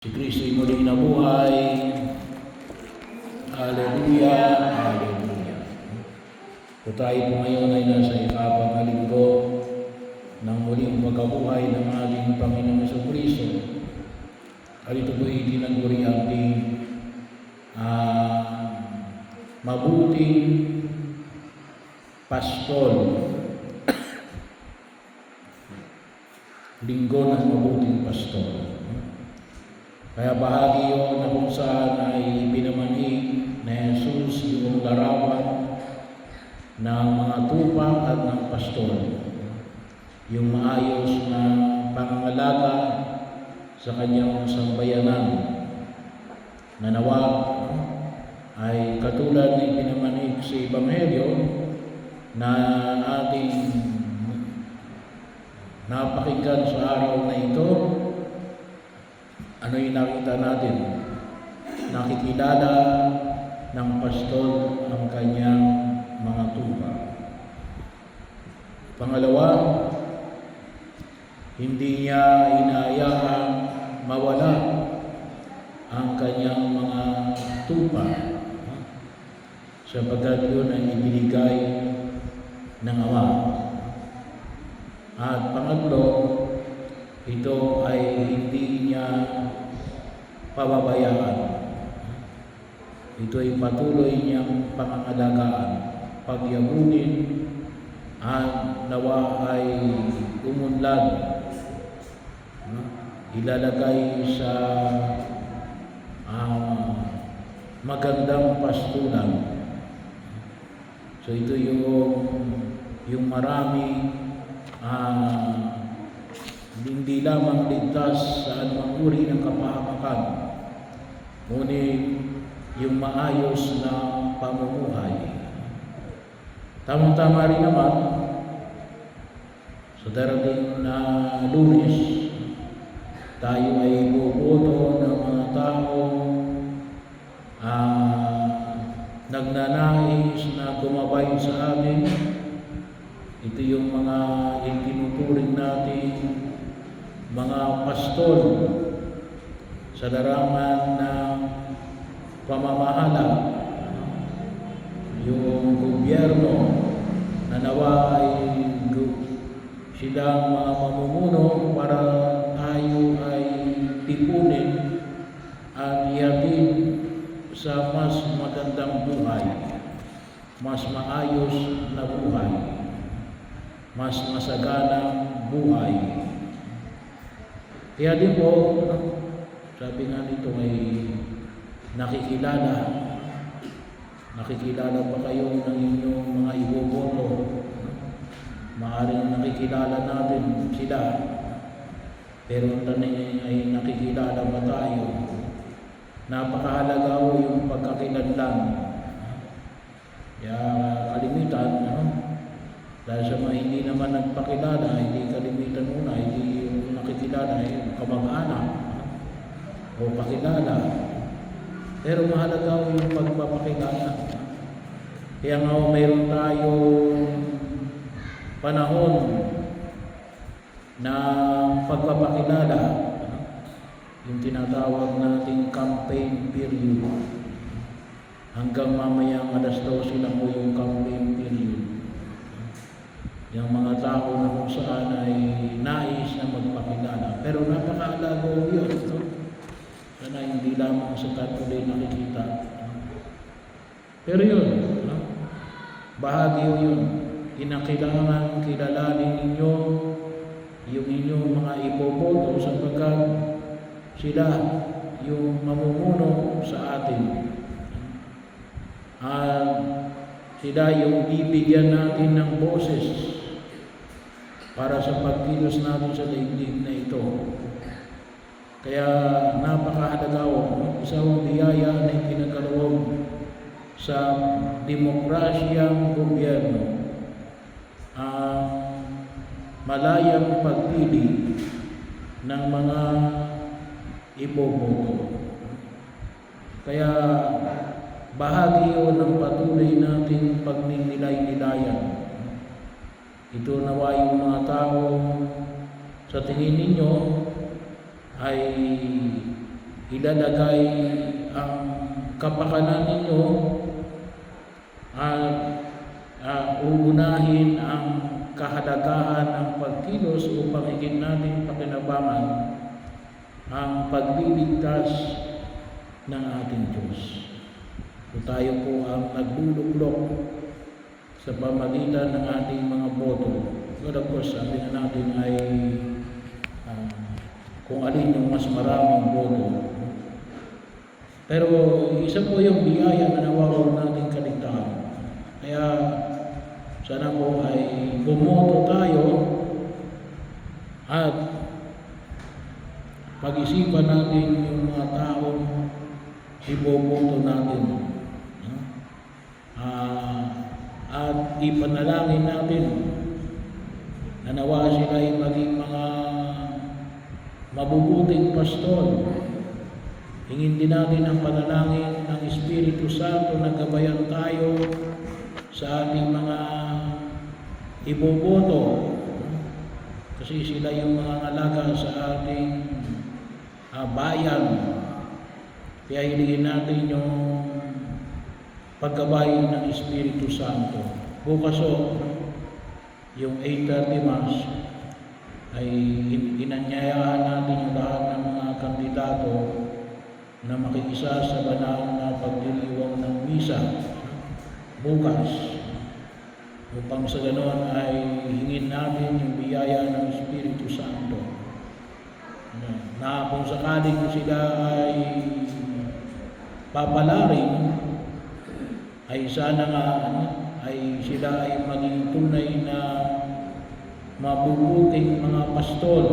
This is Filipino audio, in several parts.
Si Kristo'y muling nabuhay. Hallelujah, hallelujah. So tayo po ngayon ay nasa ikapang na linggo ng muling pagkabuhay ng ating Panginoong Jesucristo. At ito po ay tinaguri ating mabuting pastol. Linggo ng mabuting pastol. Kaya bahagi yun na kung saan ay pinamanig na Jesus yung larawan ng mga tupa at ng pastol. Yung maayos na pangangalaga sa kanyang sambayanan na nawa ay katulad na pinamanig sa Ebanghelyo na ating napakinggan sa araw na ito. Ano yung nakita natin? Nakikilala ng pastol ang kanyang mga tupa. Pangalawa, hindi niya inaayahang mawala ang kanyang mga tupa sapagkat yun ay ibinigay ng Ama. At pangatlo, ito ay hindi niya pababayaan. Ito ay patuloy niyang pangangalagaan, pagyabunin at nawa ay umunlad, ilalagay sa magandang pastulan. So ito yung marami hindi lamang ligtas sa anumang uri ng kapahamakan, ngunit yung maayos na pamumuhay. Tamang-tama rin naman sa darating na Lunes, tayo ay boboto ng mga tao nagnanais na gumabay sa atin. Ito yung mga itinuturing natin mga pastol sa larangan ng pamamahala, yung gobyerno na nawa ay silang mga mamumuno para tayo ay tipunin at ihatid sa mas magandang buhay, mas maayos na buhay, mas masaganang buhay. Kaya din po, sabi nga nito ay nakikilala ba kayo ng inyong mga iboboto? Maaaring nakikilala natin sila, pero ang tanong ay nakikilala ba tayo? Napakahalaga po yung pagkakilanlan. Kaya kalimitan, dahil sa mga hindi naman nagpakilala, hindi kalimitan muna, hindi nakikilala, kamag-anak o pakilala. Pero mahalaga po yung pagpapakilala. Kaya nga mayroon tayong panahon na pagpapakilala, yung tinatawag nating campaign period. Hanggang mamayang 12:00 lang po yung campaign period. Yung mga tao na kung saan ay nais na magpakilala. Pero napakahalaga yun. Sana hindi lamang sa tatuloy nakikita. Pero yun, bahagi yun. Kinakailangan kilalanin ninyo yung inyong mga iboboto sapagkat sila yung mamumuno sa atin. At sila yung bibigyan natin ng boses para sa pagkilos natin sa daigdig na ito. Kaya napakahalaga isang biyaya na ipinagkaloob sa demokrasyang gobyerno ang malayang pagpili ng mga iboboto. Kaya bahagi yun ng patuloy nating pagninilay-nilayan. Ito nawa yung mga tao sa tingin ninyo ay ilalagay ang kapakanan ninyo at uunahin ang kahalagahan ng pagkilos upang higit natin pakinabangan ang pagliligtas ng ating Diyos. So tayo po ang nagluluklok sa pamagitan ng ating mga boto. But of course, sabi na natin ay kung alin yung mas maraming boto. Pero isa po yung biyaya na nawawag natin kaligtahan. Kaya sana po ay bumoto tayo at pag-isipan natin yung mga taong iboboto natin. At ipanalangin natin na nawa sila ay maging mga mabubuting pastol. Hingin din natin ang panalangin ng Espiritu Santo na gabayan tayo sa ating mga iboboto. Kasi sila yung mga ngalaga sa ating bayan. Kaya hilingin natin yung paggabayan ng Espiritu Santo. Bukas yung 8:30 Mass ay inanyayahan natin yung lahat ng mga kandidato na makikisa sa banal na pagdiriwang ng misa bukas, upang sa ganoon ay hingin natin yung biyaya ng Espiritu Santo na kung sakaling sila ay papalarin, ay sana nga ay sila ay maging tunay na mabubuting mga pastol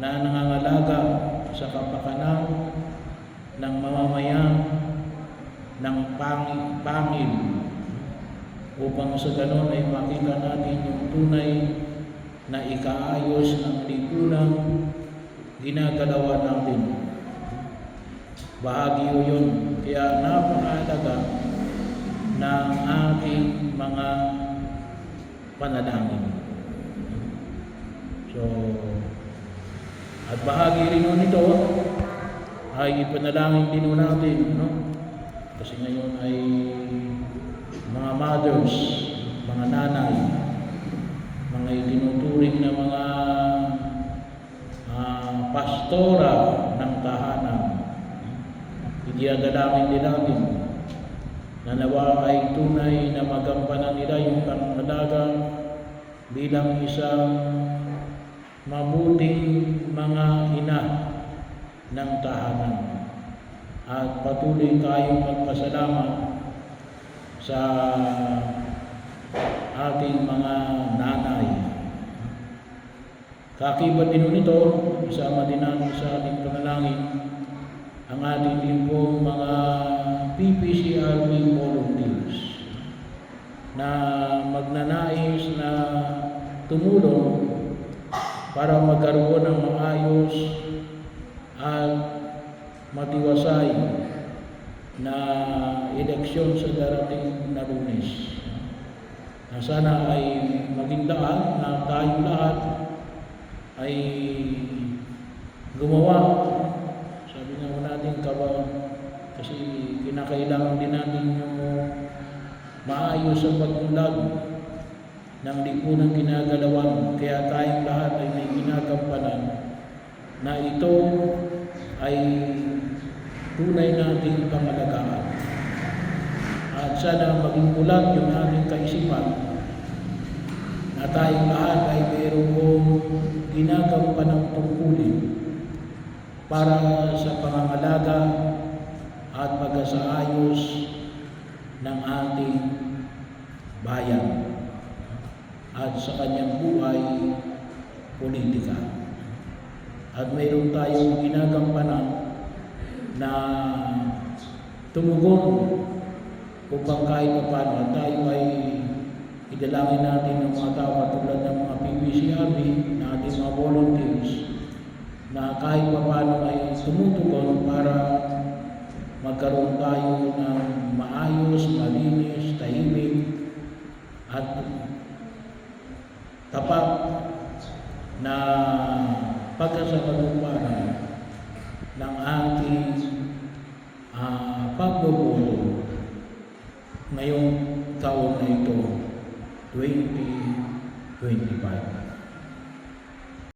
na nangangalaga sa kapakanan ng mamamayan ng pangil upang sa ganon ay makita natin yung tunay na ikaayos ng lipunang ginagalawan natin. Bahagi yun. Kaya napakahalaga ng ating mga panalangin. So, at bahagi rin nito ay ipanalangin din natin, no? Kasi ngayon ay mga mothers, mga nanay, mga itinuturing na mga pastora ng tahanan. Idinadalangin din natin na nawa ay tunay na magampanan nila yung pangalaga bilang isang mabuting mga ina ng tahanan. At patuloy tayong magpasalamat sa ating mga nanay. Kakibat din nito, isama din natin sa ating panalangin ang ating din pong mga PPCRB volunteers na magnanais na tumulong para magkaroon ng maayos at matiwasay na eleksyon sa darating na Lunes. Na sana ay maging daan na tayo lahat ay gumawa. Sabi nga natin kasi kinakailangan din natin yung maayos sa pagmulag ng lipunang ginagalawan. Kaya tayong lahat ay may ginagampanan na ito ay tunay nating pangalagaan. At sana maging bulag yung ating kaisipan na tayong lahat ay mayroong ginagampanan tungkulin para sa pangangalaga at pagsasaayos ng ating bayan at sa kanyang buhay politika. At mayroon tayong ginagampanan na tumugon upang kahit paano at tayo ay idalangin natin ng mga tao katulad ng mga PPCRB na ating mga volunteers na kahit paano ay tumutugon para magkaroon tayo ng maayos, malinis, tahimik at tapat na pagkasakatuparan ng ating pagboboto ngayong taon na ito, 2025.